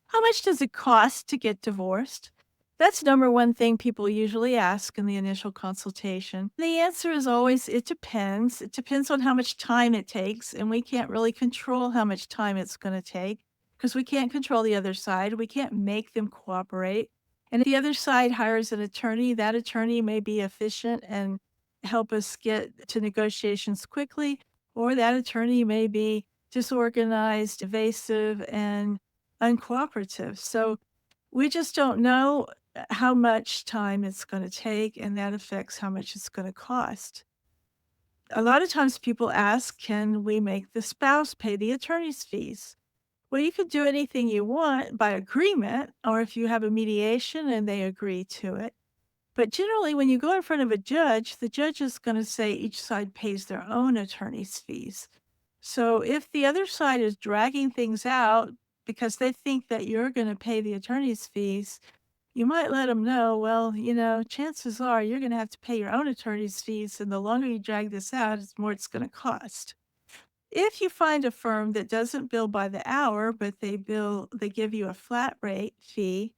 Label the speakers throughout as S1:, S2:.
S1: How much does it cost to get divorced? That's number one thing people usually ask in the initial consultation. The answer is always it depends. It depends on how much time it takes, and we can't really control how much time it's going to take because we can't control the other side. We can't make them cooperate. And if the other side hires an attorney, that attorney may be efficient and help us get to negotiations quickly, or that attorney may be disorganized, evasive, and uncooperative. So we just don't know how much time it's gonna take, and that affects how much it's gonna cost. A lot of times people ask, "Can we make the spouse pay the attorney's fees?" Well, you can do anything you want by agreement, or if you have a mediation and they agree to it. But generally, when you go in front of a judge, the judge is gonna say each side pays their own attorney's fees. So if the other side is dragging things out because they think that you're gonna pay the attorney's fees, you might let them know, "Well, chances are you're gonna have to pay your own attorney's fees, and the longer you drag this out, the more it's gonna cost." If you find a firm that doesn't bill by the hour, but they give you a flat rate fee,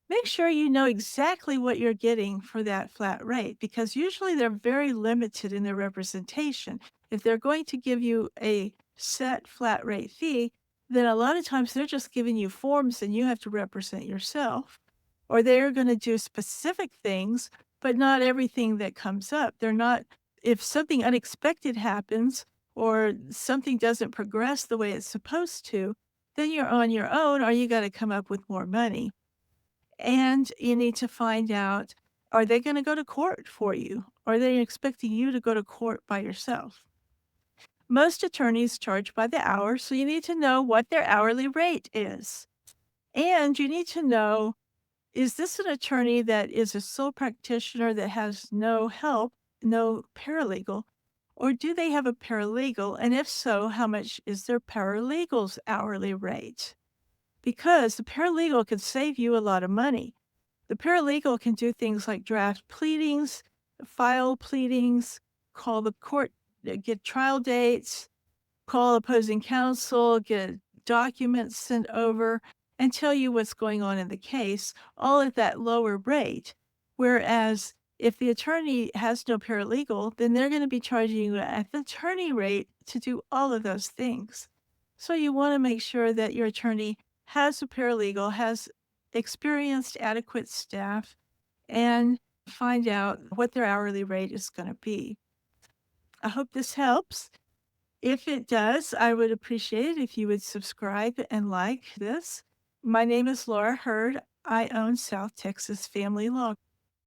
S1: make sure you know exactly what you're getting for that flat rate because usually they're very limited in their representation. If they're going to give you a set flat rate fee, then a lot of times they're just giving you forms and you have to represent yourself. Or they're going to do specific things, but not everything that comes up. They're not, if something unexpected happens or something doesn't progress the way it's supposed to, then you're on your own or you got to come up with more money. And you need to find out, are they gonna go to court for you? Are they expecting you to go to court by yourself? Most attorneys charge by the hour, so you need to know what their hourly rate is. And you need to know, is this an attorney that is a sole practitioner that has no help, no paralegal? Or do they have a paralegal? And if so, how much is their paralegal's hourly rate? Because the paralegal could save you a lot of money. The paralegal can do things like draft pleadings, file pleadings, call the court, get trial dates, call opposing counsel, get documents sent over, and tell you what's going on in the case, all at that lower rate. Whereas if the attorney has no paralegal, then they're going to be charging you at the attorney rate to do all of those things. So you want to make sure that your attorney has a paralegal, has experienced, adequate staff, and find out what their hourly rate is going to be. I hope this helps. If it does, I would appreciate it if you would subscribe and like this. My name is Laura Hurd. I own South Texas Family Law.